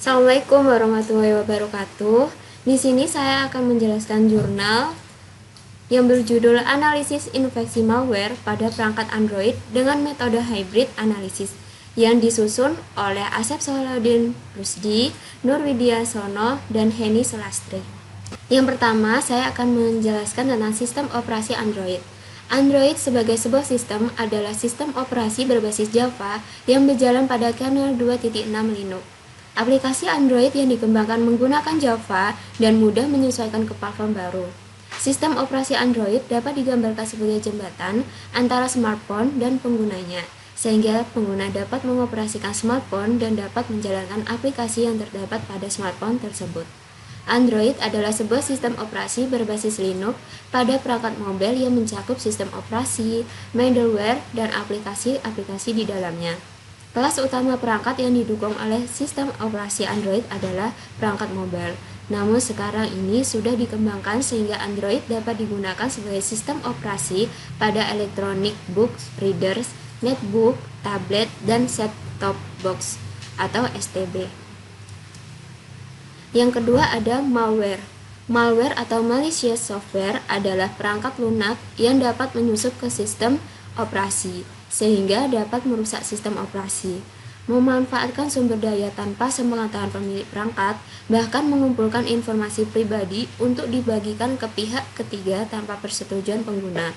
Assalamualaikum warahmatullahi wabarakatuh. Di sini saya akan menjelaskan jurnal yang berjudul Analisis Infeksi Malware pada Perangkat Android dengan Metode Hybrid Analysis yang disusun oleh Asep Salahuddin Rusdi, Nur Widiasono, dan Henny Sulastri. Yang pertama, saya akan menjelaskan tentang sistem operasi Android. Android sebagai sebuah sistem adalah sistem operasi berbasis Java yang berjalan pada kernel 2.6 Linux. Aplikasi Android yang dikembangkan menggunakan Java dan mudah menyesuaikan ke platform baru. Sistem operasi Android dapat digambarkan sebagai jembatan antara smartphone dan penggunanya, sehingga pengguna dapat mengoperasikan smartphone dan dapat menjalankan aplikasi yang terdapat pada smartphone tersebut. Android adalah sebuah sistem operasi berbasis Linux pada perangkat mobile yang mencakup sistem operasi, middleware, dan aplikasi-aplikasi di dalamnya. Kelas utama perangkat yang didukung oleh sistem operasi Android adalah perangkat mobile. Namun sekarang ini sudah dikembangkan sehingga Android dapat digunakan sebagai sistem operasi pada electronic book readers, netbook, tablet, dan set-top box atau STB. Yang kedua ada malware. Malware atau malicious software adalah perangkat lunak yang dapat menyusup ke sistem operasi sehingga dapat merusak sistem operasi, memanfaatkan sumber daya tanpa sepengetahuan pemilik perangkat, bahkan mengumpulkan informasi pribadi untuk dibagikan ke pihak ketiga tanpa persetujuan pengguna.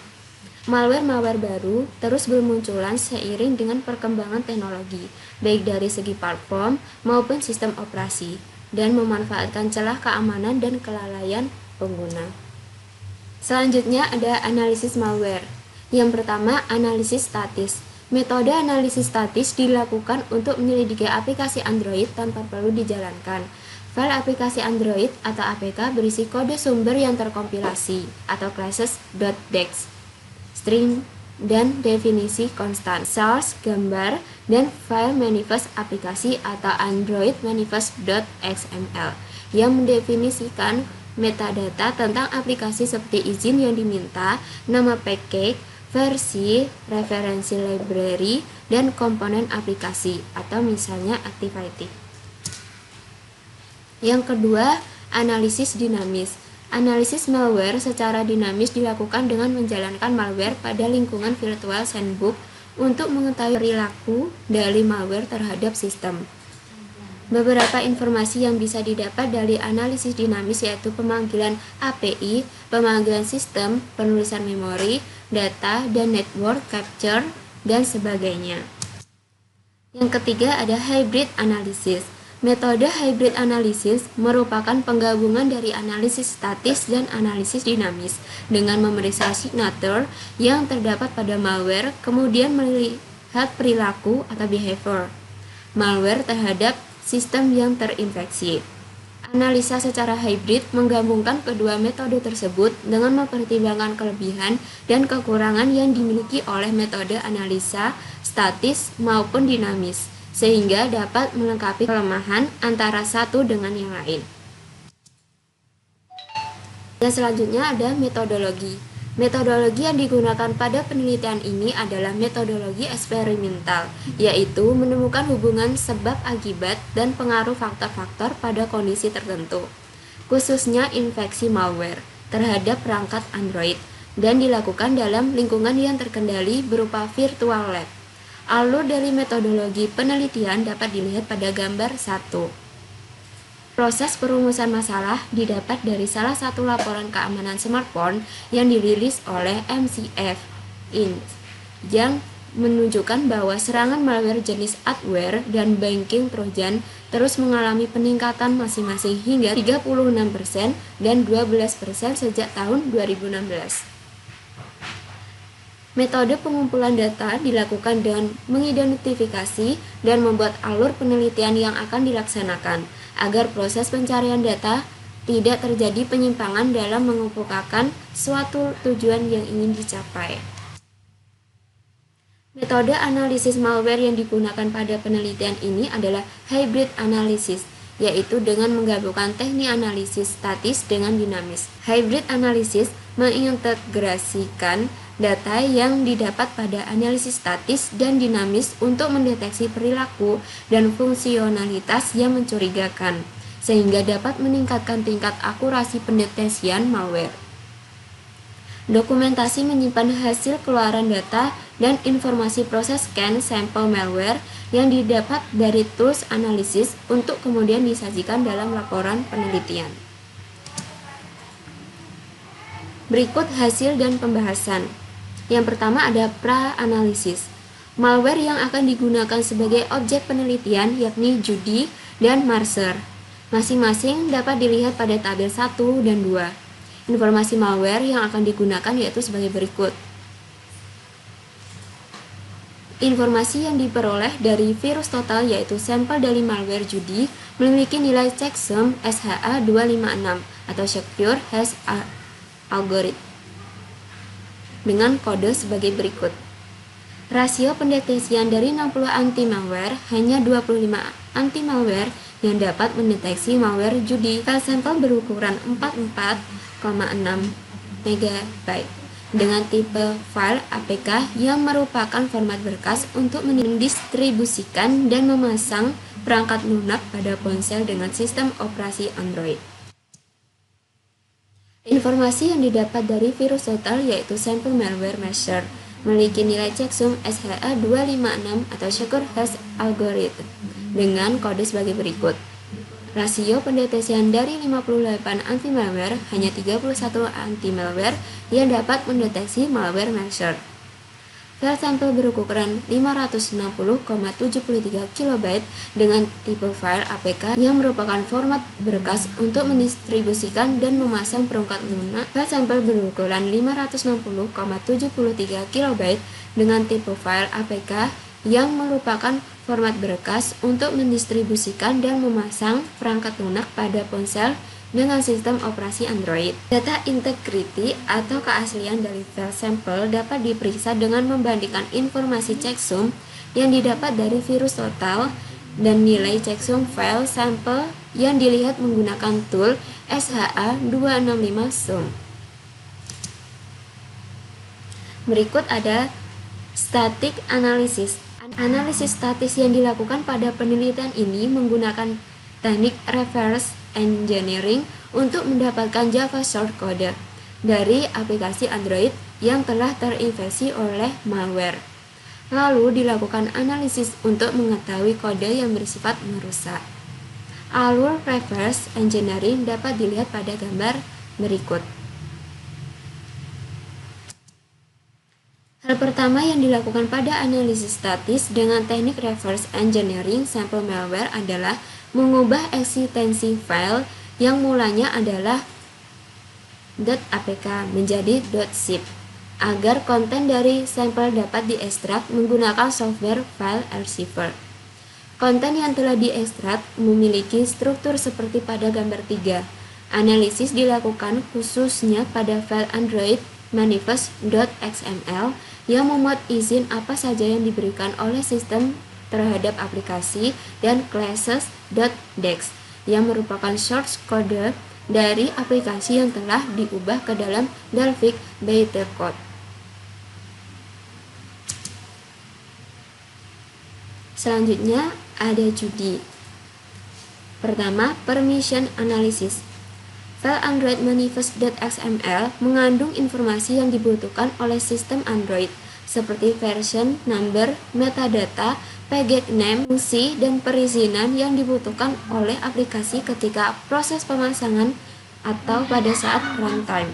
Malware-malware baru terus bermunculan seiring dengan perkembangan teknologi, baik dari segi platform maupun sistem operasi, dan memanfaatkan celah keamanan dan kelalaian pengguna. Selanjutnya ada analisis malware. Yang pertama, analisis statis. Metode analisis statis dilakukan untuk menyelidiki aplikasi Android tanpa perlu dijalankan. File aplikasi Android atau APK berisi kode sumber yang terkompilasi atau classes.dex, string, dan definisi konstan, source, gambar, dan file manifest aplikasi atau Android manifest.xml yang mendefinisikan metadata tentang aplikasi seperti izin yang diminta, nama package, versi, referensi library, dan komponen aplikasi atau misalnya activity. Yang kedua, analisis dinamis. Analisis malware secara dinamis dilakukan dengan menjalankan malware pada lingkungan virtual sandbox untuk mengetahui perilaku dari malware terhadap sistem. Beberapa informasi yang bisa didapat dari analisis dinamis yaitu pemanggilan API, pemanggilan sistem, penulisan memori, data, dan network capture, dan sebagainya. Yang ketiga ada hybrid analysis. Metode hybrid analysis merupakan penggabungan dari analisis statis dan analisis dinamis dengan memeriksa signature yang terdapat pada malware, kemudian melihat perilaku atau behavior malware terhadap sistem yang terinfeksi. Analisa secara hybrid menggabungkan kedua metode tersebut dengan mempertimbangkan kelebihan dan kekurangan yang dimiliki oleh metode analisa statis maupun dinamis, sehingga dapat melengkapi kelemahan antara satu dengan yang lain. Dan selanjutnya ada metodologi. Metodologi yang digunakan pada penelitian ini adalah metodologi eksperimental, yaitu menemukan hubungan sebab akibat dan pengaruh faktor-faktor pada kondisi tertentu, khususnya infeksi malware terhadap perangkat Android, dan dilakukan dalam lingkungan yang terkendali berupa virtual lab. Alur dari metodologi penelitian dapat dilihat pada gambar 1. Proses perumusan masalah didapat dari salah satu laporan keamanan smartphone yang dirilis oleh MCF Inc. yang menunjukkan bahwa serangan malware jenis adware dan banking trojan terus mengalami peningkatan masing-masing hingga 36% dan 12% sejak tahun 2016. Metode pengumpulan data dilakukan dengan mengidentifikasi dan membuat alur penelitian yang akan dilaksanakan, agar proses pencarian data tidak terjadi penyimpangan dalam mengumpulkan suatu tujuan yang ingin dicapai. Metode analisis malware yang digunakan pada penelitian ini adalah hybrid analysis, yaitu dengan menggabungkan teknik analisis statis dengan dinamis. Hybrid analysis mengintegrasikan Data yang didapat pada analisis statis dan dinamis untuk mendeteksi perilaku dan fungsionalitas yang mencurigakan, sehingga dapat meningkatkan tingkat akurasi pendeteksian malware. Dokumentasi menyimpan hasil keluaran data dan informasi proses scan sampel malware yang didapat dari tools analisis untuk kemudian disajikan dalam laporan penelitian. Berikut hasil dan pembahasan. Yang pertama ada pra-analisis. Malware yang akan digunakan sebagai objek penelitian yakni Judy dan Mercer. Masing-masing dapat dilihat pada tabel 1 dan 2. Informasi malware yang akan digunakan yaitu sebagai berikut. Informasi yang diperoleh dari virus total yaitu sampel dari malware Judy memiliki nilai checksum SHA-256 atau Secure Hash Algorithm dengan kode sebagai berikut. Rasio pendeteksian dari 60 anti-malware, hanya 25 anti-malware yang dapat mendeteksi malware Judy. File sampel berukuran 44,6 MB dengan tipe file APK yang merupakan format berkas untuk mendistribusikan dan memasang perangkat lunak pada ponsel dengan sistem operasi Android. Informasi yang didapat dari virus total yaitu sampel malware Mercer memiliki nilai checksum SHA-256 atau Secure Hash Algorithm dengan kode sebagai berikut. Rasio pendeteksian dari 58 anti-malware, hanya 31 anti-malware yang dapat mendeteksi malware Mercer. File sampel berukuran 560,73 KB dengan tipe file APK yang merupakan format berkas untuk mendistribusikan dan memasang perangkat lunak. File sampel berukuran 560,73 KB dengan tipe file APK yang merupakan format berkas untuk mendistribusikan dan memasang perangkat lunak pada ponsel dengan sistem operasi Android. Data integrity atau keaslian dari file sampel dapat diperiksa dengan membandingkan informasi checksum yang didapat dari virus total dan nilai checksum file sampel yang dilihat menggunakan tool SHA-265 SUM. Berikut ada static analysis. Analisis statis yang dilakukan pada penelitian ini menggunakan teknik reverse engineering untuk mendapatkan Java shortcode dari aplikasi Android yang telah terinfeksi oleh malware. Lalu dilakukan analisis untuk mengetahui kode yang bersifat merusak. Alur reverse engineering dapat dilihat pada gambar berikut. Hal pertama yang dilakukan pada analisis statis dengan teknik reverse engineering sampel malware adalah mengubah eksistensi file yang mulanya adalah .apk menjadi .zip agar konten dari sampel dapat diekstrak menggunakan software file receiver. Konten yang telah diekstrak memiliki struktur seperti pada gambar 3. Analisis dilakukan khususnya pada file Android manifest.xml yang memuat izin apa saja yang diberikan oleh sistem terhadap aplikasi dan classes.dex yang merupakan source code dari aplikasi yang telah diubah ke dalam Dalvik bytecode. Selanjutnya ada Judy. Pertama, permission analysis. File Android manifest.xml mengandung informasi yang dibutuhkan oleh sistem Android seperti version, number, metadata, package name, fungsi, dan perizinan yang dibutuhkan oleh aplikasi ketika proses pemasangan atau pada saat runtime.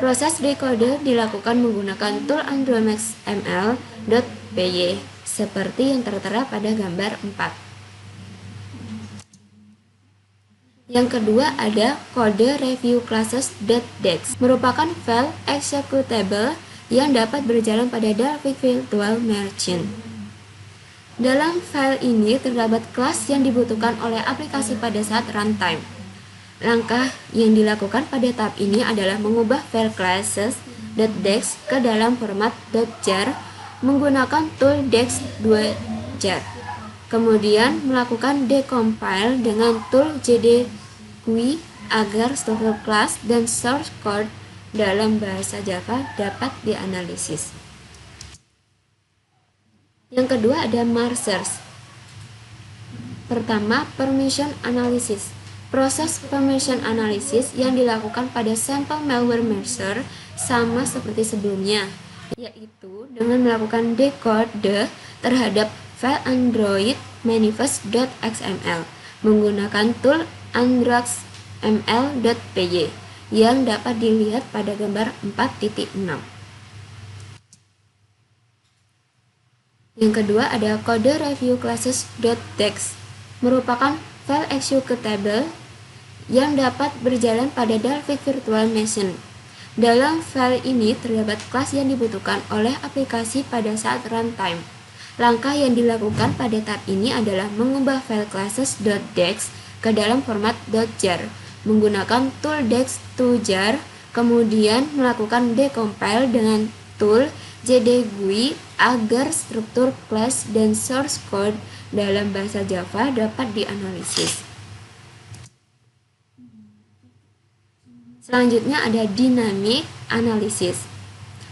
Proses decode dilakukan menggunakan tool androidmaxml.py seperti yang tertera pada gambar 4. Yang kedua ada kode review classes.dex merupakan file executable yang dapat berjalan pada Dalvik Virtual Machine. Dalam file ini terdapat kelas yang dibutuhkan oleh aplikasi pada saat runtime. Langkah yang dilakukan pada tahap ini adalah mengubah file classes.dex ke dalam format .jar menggunakan tool dex2jar. Kemudian melakukan decompile dengan tool jdgui agar struktur kelas dan source code dalam bahasa Java dapat dianalisis. Yang kedua ada marsers. Pertama, permission analysis. Proses permission analysis yang dilakukan pada sampel malware marser sama seperti sebelumnya, yaitu dengan melakukan dekode terhadap file Android manifest.xml menggunakan tool androxml.py yang dapat dilihat pada gambar 4.6. Yang kedua ada kode review classes.txt, merupakan file executable yang dapat berjalan pada Dalvik Virtual Machine. Dalam file ini terdapat kelas yang dibutuhkan oleh aplikasi pada saat runtime. Langkah yang dilakukan pada tab ini adalah mengubah file classes.txt ke dalam format .jar menggunakan tool dext2jar, kemudian melakukan decompile dengan tool jdgui agar struktur class dan source code dalam bahasa Java dapat dianalisis. Selanjutnya ada dynamic analysis.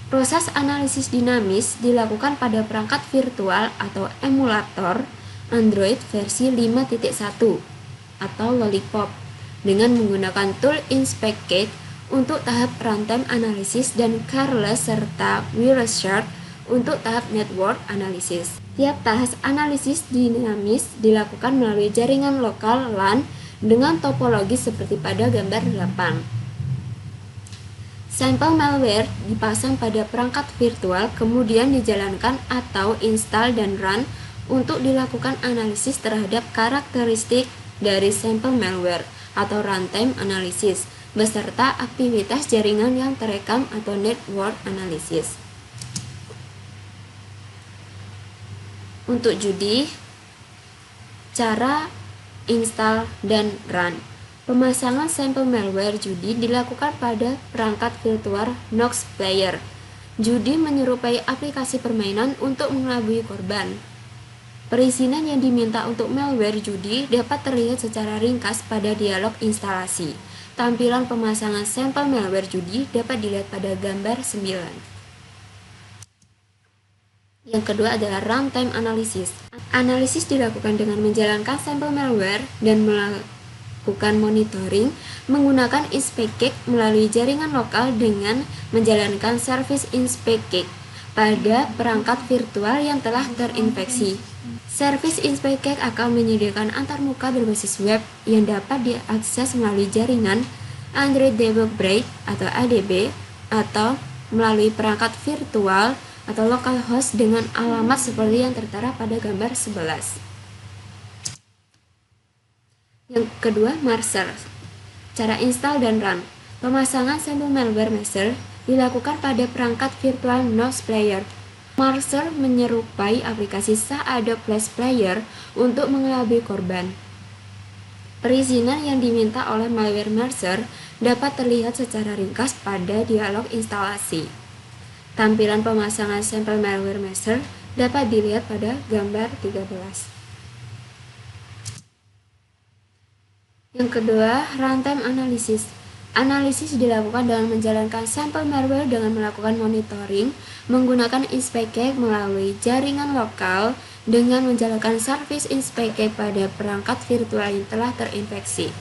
Proses analisis dinamis dilakukan pada perangkat virtual atau emulator Android versi 5.1 atau Lollipop dengan menggunakan tool InspectCake untuk tahap runtime analysis dan Careless serta Wireshark untuk tahap network analysis. Tiap tahap analisis dinamis dilakukan melalui jaringan lokal LAN dengan topologi seperti pada gambar 8. Sampel malware dipasang pada perangkat virtual kemudian dijalankan atau install dan run untuk dilakukan analisis terhadap karakteristik dari sampel malware atau runtime analysis beserta aktivitas jaringan yang terekam atau network analysis. Untuk judi, cara install dan run. Pemasangan sampel malware judi dilakukan pada perangkat virtual Nox Player. Judi menyerupai aplikasi permainan untuk mengelabui korban. Perizinan yang diminta untuk malware judi dapat terlihat secara ringkas pada dialog instalasi. Tampilan pemasangan sampel malware judi dapat dilihat pada gambar 9. Yang kedua adalah runtime analysis. Analisis dilakukan dengan menjalankan sampel malware dan melakukan monitoring menggunakan InspectCake melalui jaringan lokal dengan menjalankan service InspectCake pada perangkat virtual yang telah terinfeksi. Service InspectCake akan menyediakan antarmuka berbasis web yang dapat diakses melalui jaringan Android Debug Braid atau ADB atau melalui perangkat virtual atau localhost dengan alamat seperti yang tertera pada gambar 11. Yang kedua, marser. Cara install dan run. Pemasangan sampel malware marser dilakukan pada perangkat virtual Nox Player. Marser menyerupai aplikasi Adobe Flash Player untuk mengelabui korban. Perizinan yang diminta oleh malware marser dapat terlihat secara ringkas pada dialog instalasi. Tampilan pemasangan sampel malware marser dapat dilihat pada gambar 13. Yang kedua, runtime analysis. Analisis dilakukan dengan menjalankan sampel malware dengan melakukan monitoring menggunakan InspectCake melalui jaringan lokal dengan menjalankan service InspectCake pada perangkat virtual yang telah terinfeksi.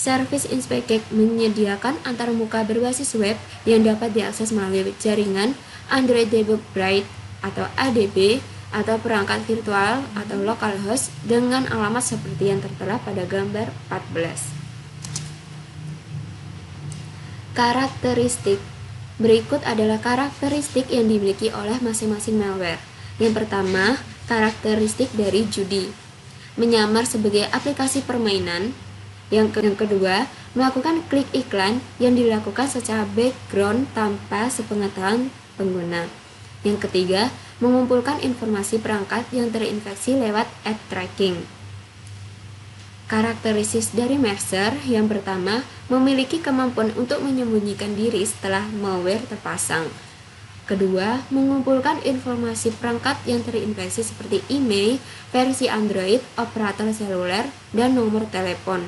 Service InspectCake menyediakan antarmuka berbasis web yang dapat diakses melalui jaringan Android Debug Braid atau ADB atau perangkat virtual atau localhost dengan alamat seperti yang tertera pada gambar 14. Karakteristik. Berikut adalah karakteristik yang dimiliki oleh masing-masing malware. Yang pertama, karakteristik dari judi. Menyamar sebagai aplikasi permainan. Yang kedua, melakukan klik iklan yang dilakukan secara background tanpa sepengetahuan pengguna. Yang ketiga, mengumpulkan informasi perangkat yang terinfeksi lewat ad tracking. Karakteristik dari marser yang pertama, memiliki kemampuan untuk menyembunyikan diri setelah malware terpasang. Kedua, mengumpulkan informasi perangkat yang terinfeksi seperti email, versi Android, operator seluler, dan nomor telepon.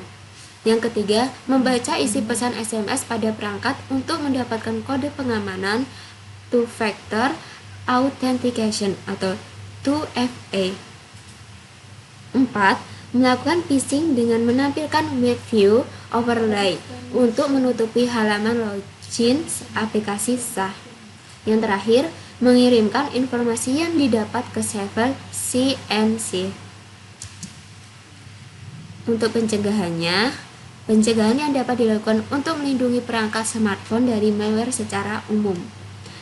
Yang ketiga, membaca isi pesan SMS pada perangkat untuk mendapatkan kode pengamanan two-factor authentication atau 2FA. 4. Melakukan phishing dengan menampilkan web view overlay untuk menutupi halaman login aplikasi sah. Yang terakhir, mengirimkan informasi yang didapat ke server CNC. Untuk pencegahan yang dapat dilakukan untuk melindungi perangkat smartphone dari malware secara umum.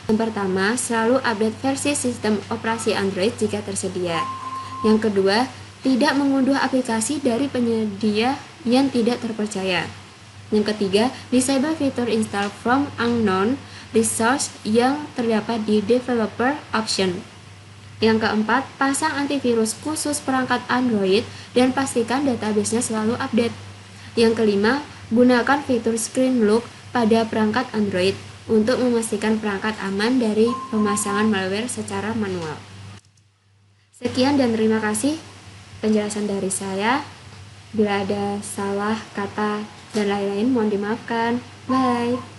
Yang pertama, selalu update versi sistem operasi Android jika tersedia. Yang kedua, tidak mengunduh aplikasi dari penyedia yang tidak terpercaya. Yang ketiga, disable fitur install from unknown resource yang terdapat di developer option. Yang keempat, pasang antivirus khusus perangkat Android dan pastikan database-nya selalu update. Yang kelima, gunakan fitur screen lock pada perangkat Android untuk memastikan perangkat aman dari pemasangan malware secara manual. Sekian dan terima kasih penjelasan dari saya. Bila ada salah kata dan lain-lain mohon dimaafkan. Bye.